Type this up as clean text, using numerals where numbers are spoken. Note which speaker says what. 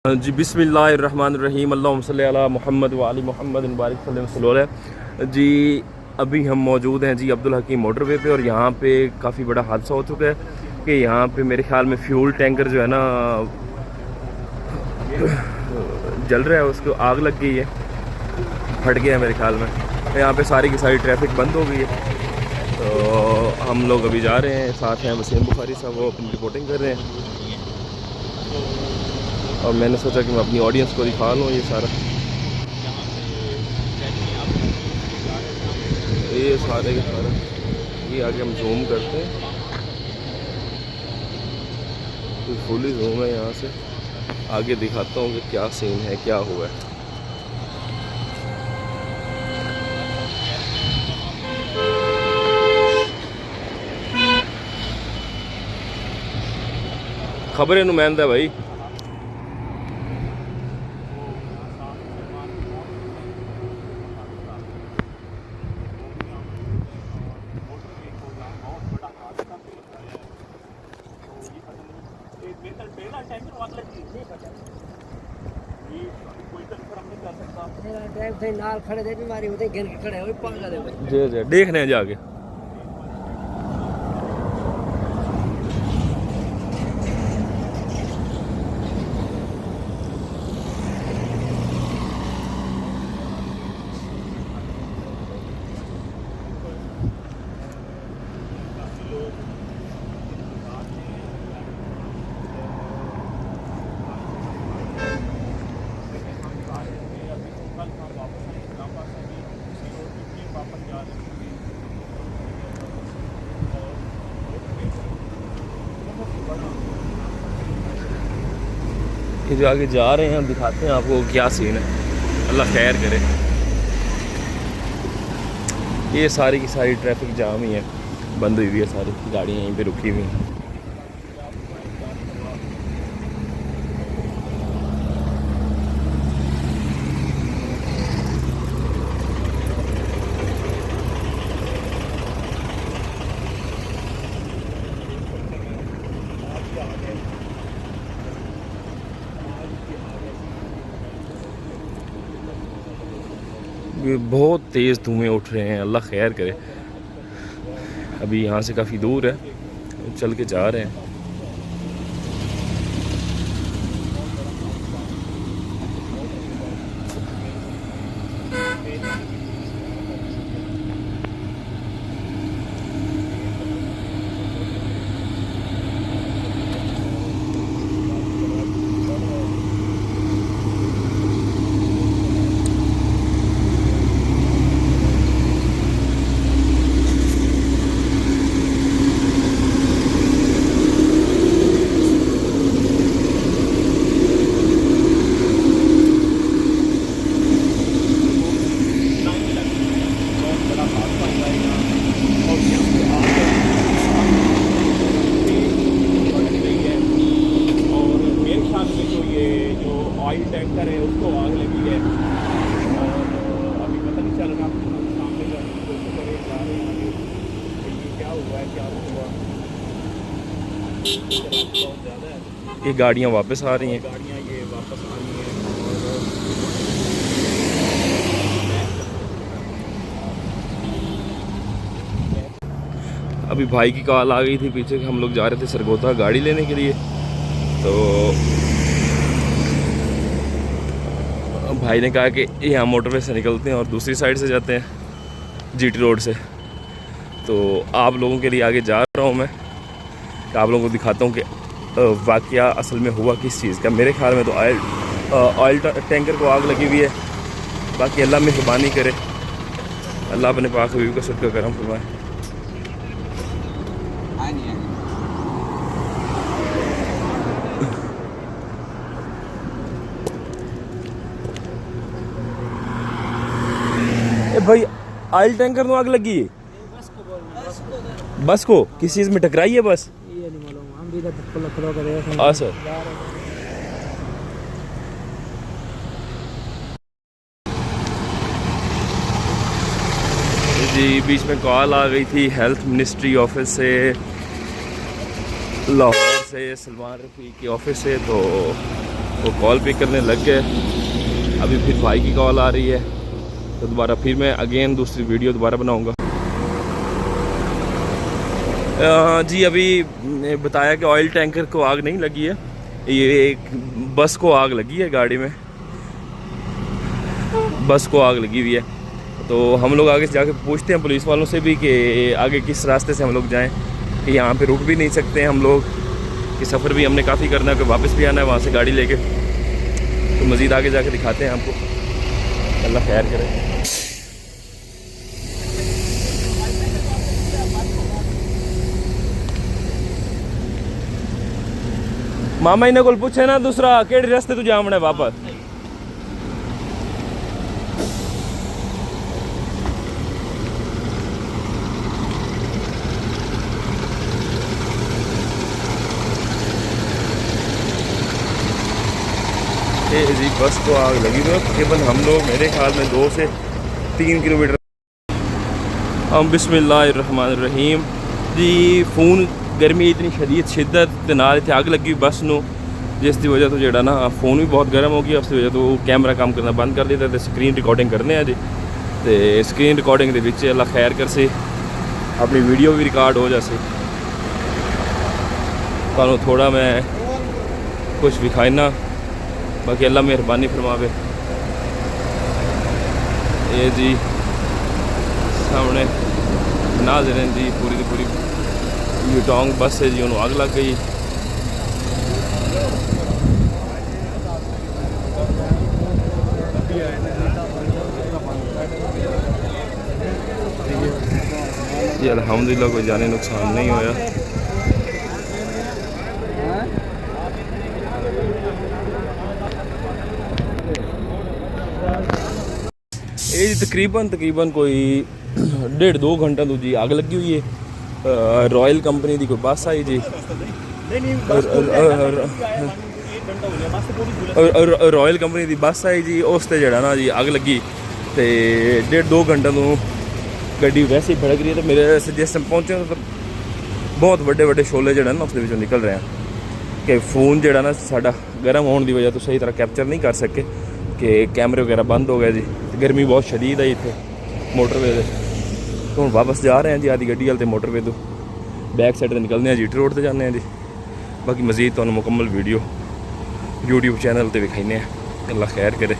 Speaker 1: जी बिस्मिल्लाहिर्रहमानिर्रहीम अल्लाहुम्मा सल्ली अला मुहम्मद व आलि मुहम्मद बारिक सल्लल्लाहु। जी अभी हम मौजूद हैं जी अब्दुल हकीम मोटरवे पे, और यहाँ पे काफ़ी बड़ा हादसा हो चुका है कि यहाँ पे मेरे ख्याल में फ्यूल टैंकर जो है ना जल रहा है, उसको आग लग गई है, फट गया है मेरे ख्याल में। तो यहाँ पे सारी की सारी ट्रैफिक बंद हो गई है। तो हम लोग अभी जा रहे हैं, साथ हैं वसीम बुखारी साहब, वो अपनी रिपोर्टिंग कर रहे हैं। और मैंने सोचा कि मैं अपनी ऑडियंस को दिखा लूँ ये सारा, ये सारे के सारा। ये आगे हम जूम करते हैं, तो फुली जूम है, यहाँ से आगे दिखाता हूँ कि क्या सीन है, क्या हुआ है। खबर है नुमाइंदा भाई।
Speaker 2: नाल खड़े थे बीमारी होते गिर के खड़े हो पागल है भाई।
Speaker 1: जी जी देखने हैं जाके। ये जो आगे जा रहे हैं, हम दिखाते हैं आपको क्या सीन है, अल्लाह खैर करे। ये सारी की सारी ट्रैफिक जाम ही है, बंद हुई हुई है, सारी गाड़ियाँ यहीं पे रुकी हुई हैं। बहुत तेज़ धुएं उठ रहे हैं, अल्लाह खैर करे। अभी यहाँ से काफ़ी दूर है, चल के जा रहे हैं। ऑयल टैंकर है उसको आग लगी है, और अभी पता नहीं चल रहा, सामने जाने की कोशिश कर जा रहे हैं आगे ये क्या हुआ है, क्या हुआ। बहुत ज़्यादा है, ये गाड़ियाँ वापस आ रही हैं, गाड़ियाँ ये वापस आ रही हैं। अभी भाई की कॉल आ गई थी पीछे, हम लोग जा रहे थे सरगोधा गाड़ी लेने के लिए। तो भाई ने कहा कि यहाँ मोटरवे से निकलते हैं और दूसरी साइड से जाते हैं जीटी रोड से। तो आप लोगों के लिए आगे जा रहा हूँ मैं, कि आप लोगों को दिखाता हूँ कि वाक़या असल में हुआ किस चीज़ का। मेरे ख्याल में तो ऑयल टैंकर को आग लगी हुई है। बाकी अल्लाह मेहरबानी करे, अल्लाह अपने पाक हबीब का शुक्र करम फरमाए। भाई ऑयल टैंकर में आग लगी है, बस को किस चीज़ में टकराई है? बस ये नहीं मालूम, हम भी इधर हाँ सर। जी बीच में कॉल आ गई थी हेल्थ मिनिस्ट्री ऑफिस से, लाहौर से, सलमान रफ़ी के ऑफिस से। तो वो कॉल पिक करने लग गए। अभी फिर भाई की कॉल आ रही है, तो दोबारा फिर मैं अगेन दूसरी वीडियो दोबारा बनाऊँगा। जी अभी बताया कि ऑयल टैंकर को आग नहीं लगी है, ये एक बस को आग लगी है, गाड़ी में बस को आग लगी हुई है। तो हम लोग आगे जाके पूछते हैं पुलिस वालों से भी कि आगे किस रास्ते से हम लोग जाएं, कि यहाँ पे रुक भी नहीं सकते हम लोग, कि सफ़र भी हमने काफ़ी करना है, कि वापस भी आना है वहाँ से गाड़ी लेके। तो मज़ीद आगे जाके दिखाते हैं आपको, अल्लाह खैर करे। मामा इन्हें को पूछे ना दूसरा केड़े रास्ते तू जामना है वापस। जी बस को आग लगी हुई है तकरीबन हम लोग मेरे ख्याल में 2 से 3 किलोमीटर। हम बिस्मिल्लाहिर्रहमानिर्रहीम जी फ़ोन गर्मी इतनी शदीद शिद्दत नाल इत्थे अग लगी बस नूं, जिस दी वजह तो जेड़ा ना फ़ोन भी बहुत गर्म हो गया, उस वजह तो कैमरा काम करना बंद कर दिता, तो स्क्रीन रिकॉर्डिंग करने जी। तो स्क्रीन रिकॉर्डिंग दे विच अल्लाह खैर कर से अपनी वीडियो भी रिकॉर्ड हो जासे। तुहानूं थोड़ा मैं कुछ विखाइना, बाकी अल्लाह मेहरबानी फरमावे। ये जी सामने नाज़रीन जी पूरी की पूरी यूटोंग बस है जी, उन्होंने आग लग गई। जी अल्हम्दुलिल्लाह कोई जानी नुकसान नहीं होया। ये तकरीबन कोई 1.5-2 घंटा तो जी आग लगी हुई है। रॉयल कंपनी की कोई बस आई जी, रॉयल कंपनी की बस आई जी, उस ते जड़ा ना जी अग लगी। तो 1.5-2 घंटा तो गड्डी वैसे ही भड़क रही है। तो मेरे जिस टाइम पहुँचे तो बहुत बड़े शोले जड़ा ना उसके विचों निकल रहे हैं कि फ़ोन जड़ा ना साडा गर्म होने की वजह तो सही तरह कैप्चर नहीं कर सके, कि कैमरे वगैरह बंद हो गए जी। गर्मी बहुत शदीद है इतने मोटरवे से। तो हम वापस जा रहे हैं जी आदि गड्डी वाले मोटरवे तो बैक साइड से निकलने हैं जीटी रोड से जाने हैं जी। बाकी मज़ीद तो मुकम्मल वीडियो यूट्यूब चैनल पर विखाने हैं। अल्लाह खैर करे।